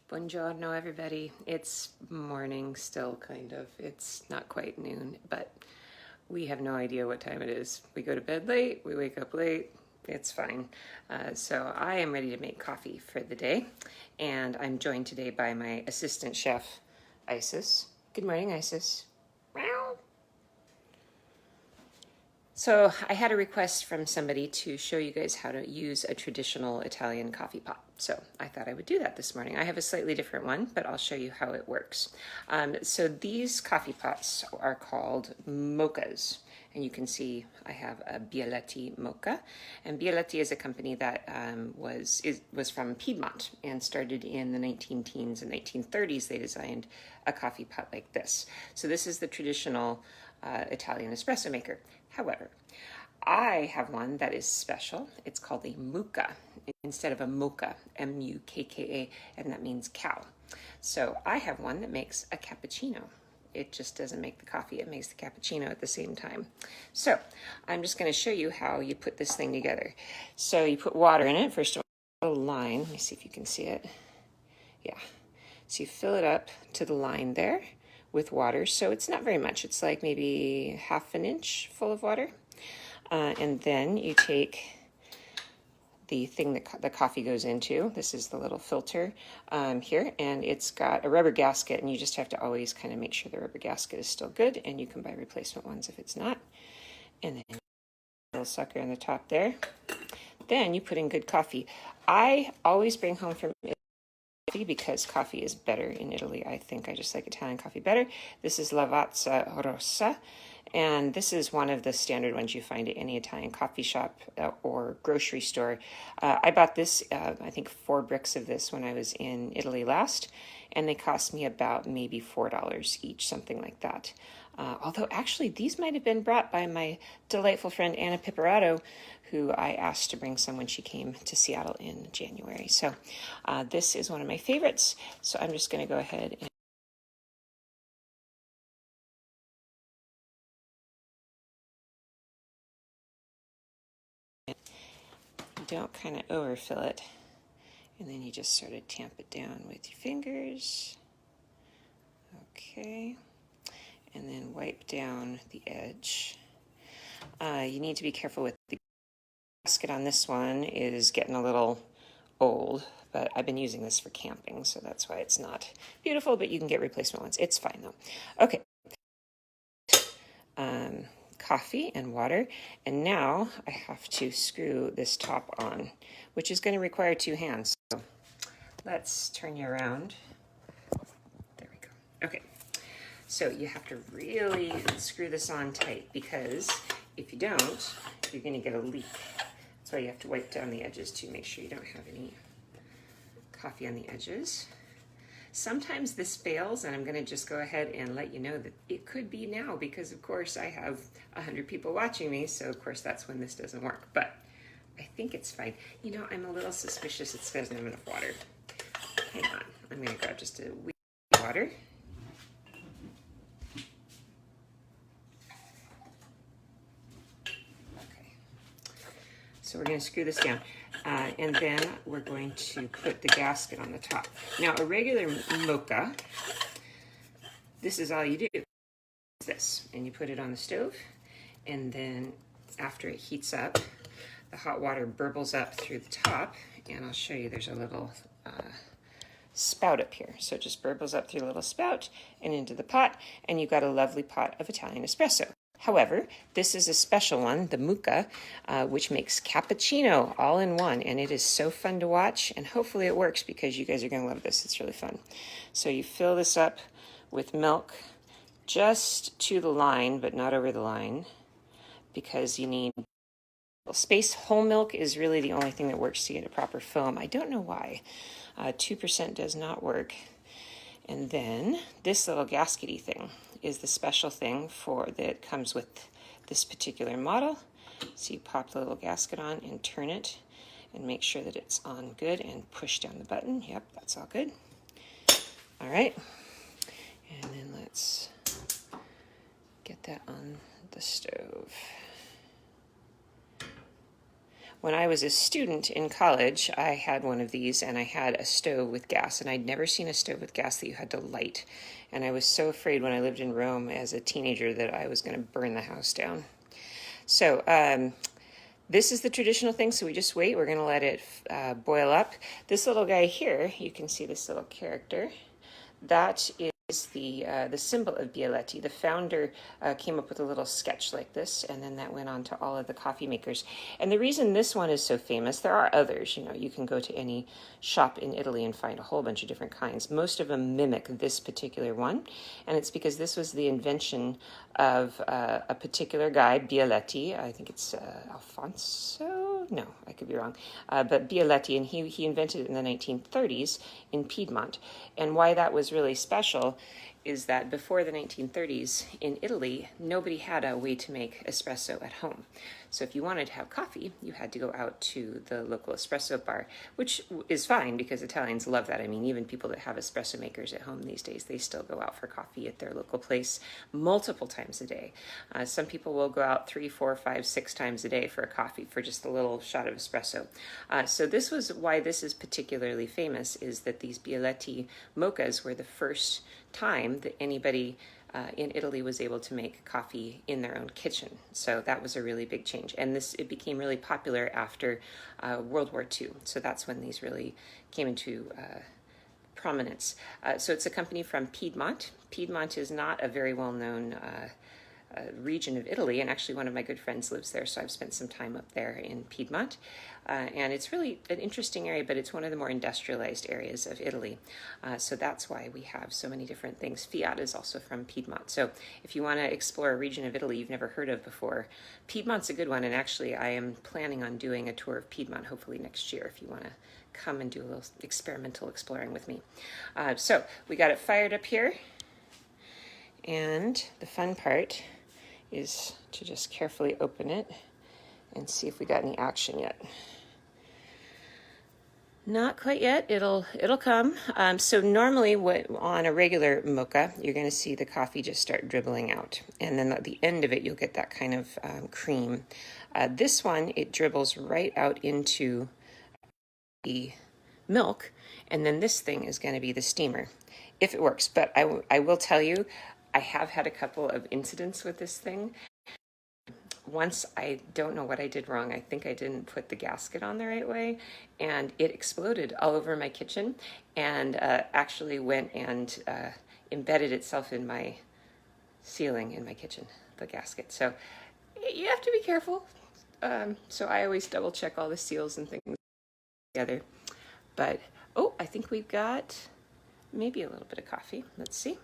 Buongiorno, everybody. It's morning still, kind of. It's not quite noon, but we have no idea what time it is. We go to bed late, we wake up late. It's fine. So I am ready to make coffee for the day, and I'm joined today by my assistant chef, Isis. Good morning, Isis. Meow. So I had a request from somebody to show you guys how to use a traditional Italian coffee pot. So I thought I would do that this morning. I have a slightly different one, but I'll show you how it works. So these coffee pots are called mochas. And you can see I have a Bialetti Mukka. And Bialetti is a company that was from Piedmont and started in the 19-teens and 1930s. They designed a coffee pot like this. So this is the traditional Italian espresso maker. However, I have one that is special. It's called a Mukka instead of a mocha, M-U-K-K-A, and that means cow. So I have one that makes a cappuccino. It just doesn't make the coffee, it makes the cappuccino at the same time. So I'm just going to show you how you put this thing together. So you put water in it, first of all, a line. Let me see if you can see it. Yeah. So you fill it up to the line there with water. So it's not very much. It's like maybe half an inch full of water. And then you take the thing that the coffee goes into. This is the little filter here, and it's got a rubber gasket, and you just have to always kind of make sure the rubber gasket is still good, and you can buy replacement ones if it's not. And then a little sucker on the top there. Then you put in good coffee. I always bring home from Italy because coffee is better in Italy. I think I just like Italian coffee better. This is Lavazza Rossa. And this is one of the standard ones you find at any Italian coffee shop or grocery store. I bought this, I think 4 bricks of this when I was in Italy last, and they cost me about maybe $4 each, something like that. Although actually these might have been brought by my delightful friend Anna Piperato, who I asked to bring some when she came to Seattle in January. So this is one of my favorites. So I'm just going to go ahead and don't kind of overfill it, and then you just sort of tamp it down with your fingers. Okay, and then wipe down the edge. You need to be careful with the gasket on this one. Is getting a little old, but I've been using this for camping, so that's why it's not beautiful, but you can get replacement ones. It's fine though. Okay. Coffee and water, and now I have to screw this top on, which is going to require 2 hands. So let's turn you around. There we go. Okay, so you have to really screw this on tight, because if you don't, you're going to get a leak. That's why you have to wipe down the edges to make sure you don't have any coffee on the edges. Sometimes this fails, and I'm going to just go ahead and let you know that it could be now, because of course I have 100 people watching me, so of course that's when this doesn't work, but I think it's fine. You know, I'm a little suspicious it doesn't have enough water. Hang on, I'm going to grab just a wee bit of water. Okay, so we're going to screw this down. And then we're going to put the gasket on the top. Now, a regular mocha, this is all you do. This, and you put it on the stove, and then after it heats up, the hot water burbles up through the top, and I'll show you there's a little spout up here. So it just burbles up through a little spout and into the pot, and you've got a lovely pot of Italian espresso. However, this is a special one, the Mukka, which makes cappuccino all in one, and it is so fun to watch, and hopefully it works, because you guys are going to love this. It's really fun. So you fill this up with milk just to the line, but not over the line, because you need space. Whole milk is really the only thing that works to get a proper foam. I don't know why. 2% does not work. And then this little gaskety thing is the special thing that comes with this particular model. So you pop the little gasket on and turn it and make sure that it's on good, and push down the button. Yep, that's all good. All right. And then let's get that on the stove. when I was a student in college, I had one of these, and I had a stove with gas, and I'd never seen a stove with gas that you had to light. And I was so afraid when I lived in Rome as a teenager that I was going to burn the house down. So this is the traditional thing, so we just wait. We're going to let it boil up. This little guy here, you can see this little character. That is the symbol of Bialetti. The founder came up with a little sketch like this, and then that went on to all of the coffee makers. And the reason this one is so famous, there are others. You know, you can go to any shop in Italy and find a whole bunch of different kinds. Most of them mimic this particular one, and it's because this was the invention of a particular guy, Bialetti. I think it's Alfonso? No, I could be wrong. But Bialetti, and he invented it in the 1930s in Piedmont. And why that was really special is that before the 1930s in Italy, nobody had a way to make espresso at home. So if you wanted to have coffee, you had to go out to the local espresso bar, which is fine because Italians love that. I mean, even people that have espresso makers at home these days, they still go out for coffee at their local place multiple times a day. Some people will go out 3, 4, 5, 6 times a day for a coffee for just a little shot of espresso. So this was why this is particularly famous, is that these Bialetti mochas were the first time that anybody in Italy was able to make coffee in their own kitchen. So that was a really big change. And it became really popular after World War II. So that's when these really came into prominence. So it's a company from Piedmont. Piedmont is not a very well-known region of Italy, and actually one of my good friends lives there, so I've spent some time up there in Piedmont. And it's really an interesting area, but it's one of the more industrialized areas of Italy. So that's why we have so many different things. Fiat is also from Piedmont. So if you want to explore a region of Italy you've never heard of before, Piedmont's a good one. And actually, I am planning on doing a tour of Piedmont, hopefully next year, if you want to come and do a little experimental exploring with me. So we got it fired up here. And the fun part is to just carefully open it and see if we got any action yet. Not quite yet. It'll come. So normally on a regular mocha, you're going to see the coffee just start dribbling out. And then at the end of it, you'll get that kind of cream. This one, it dribbles right out into the milk. And then this thing is going to be the steamer, if it works. But I will tell you, I have had a couple of incidents with this thing. Once, I don't know what I did wrong. I think I didn't put the gasket on the right way, and it exploded all over my kitchen and actually went and embedded itself in my ceiling in my kitchen, the gasket. So you have to be careful. So I always double check all the seals and things together. But, oh, I think we've got maybe a little bit of coffee. Let's see.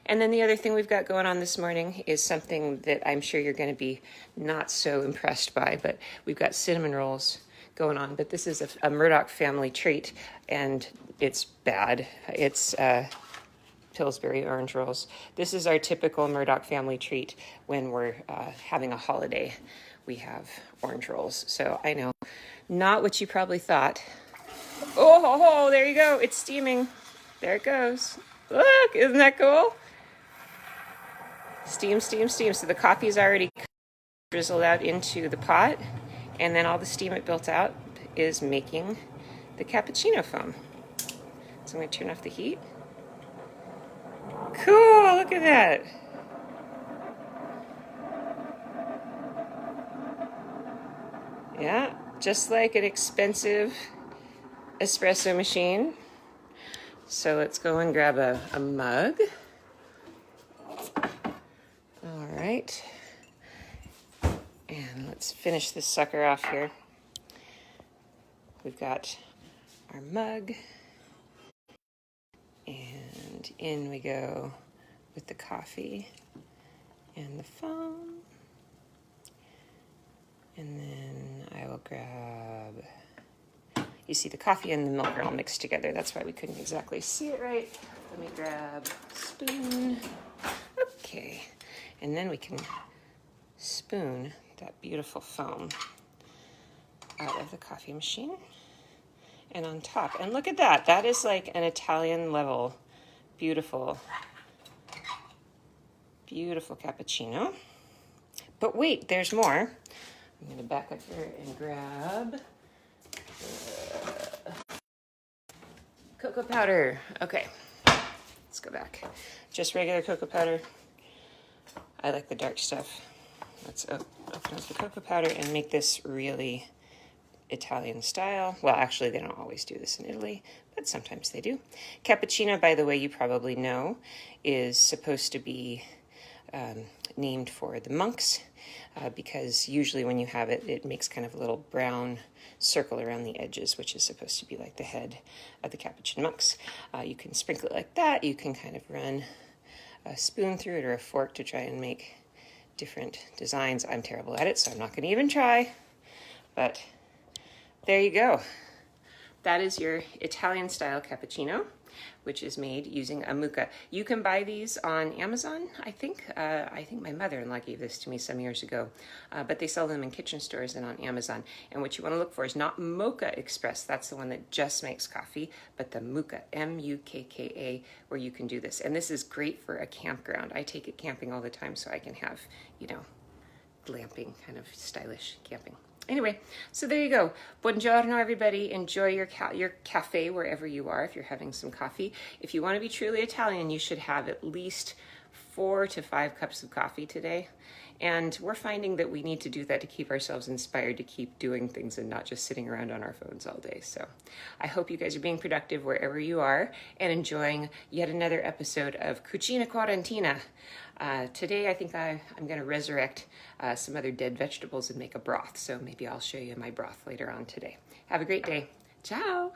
And then the other thing we've got going on this morning is something that I'm sure you're going to be not so impressed by, but we've got cinnamon rolls going on. But this is a Murdoch family treat, and it's bad. It's Pillsbury orange rolls. This is our typical Murdoch family treat when we're having a holiday. We have orange rolls. So I know, not what you probably thought. Oh, there you go. It's steaming. There it goes. Look, isn't that cool? Steam, steam, steam. So the coffee is already drizzled out into the pot, and then all the steam it built out is making the cappuccino foam. So I'm going to turn off the heat. Cool, look at that. Yeah, just like an expensive espresso machine. So let's go and grab a mug. All right. And let's finish this sucker off here. We've got our mug. And in we go with the coffee and the foam. And then I will grab... You see, the coffee and the milk are all mixed together. That's why we couldn't exactly see it right. Let me grab a spoon. Okay. And then we can spoon that beautiful foam out of the coffee machine and on top. And look at that. That is like an Italian level, beautiful, beautiful cappuccino. But wait, there's more. I'm going to back up here and grab cocoa powder. Okay, let's go back. Just regular cocoa powder. I like the dark stuff. Let's open up the cocoa powder and make this really Italian style. Well, actually, they don't always do this in Italy, but sometimes they do. Cappuccino, by the way, you probably know, is supposed to be named for the monks because usually when you have it, it makes kind of a little brown circle around the edges, which is supposed to be like the head of the Capuchin monks. You can sprinkle it like that. You can kind of run a spoon through it or a fork to try and make different designs. I'm terrible at it, so I'm not going to even try. But there you go. That is your Italian style cappuccino, which is made using a Mukka. You can buy these on Amazon, I think. I think my mother-in-law gave this to me some years ago, but they sell them in kitchen stores and on Amazon. And what you want to look for is not Mocha Express. That's the one that just makes coffee, but the Mukka, M-U-K-K-A, where you can do this. And this is great for a campground. I take it camping all the time so I can have, you know, glamping, kind of stylish camping. Anyway, so there you go. Buongiorno, everybody. Enjoy your cafe wherever you are if you're having some coffee. If you want to be truly Italian, you should have at least 4 to 5 cups of coffee today. And we're finding that we need to do that to keep ourselves inspired to keep doing things and not just sitting around on our phones all day. So I hope you guys are being productive wherever you are and enjoying yet another episode of Cucina Quarantena. Today I think I'm going to resurrect some other dead vegetables and make a broth. So maybe I'll show you my broth later on today. Have a great day. Ciao!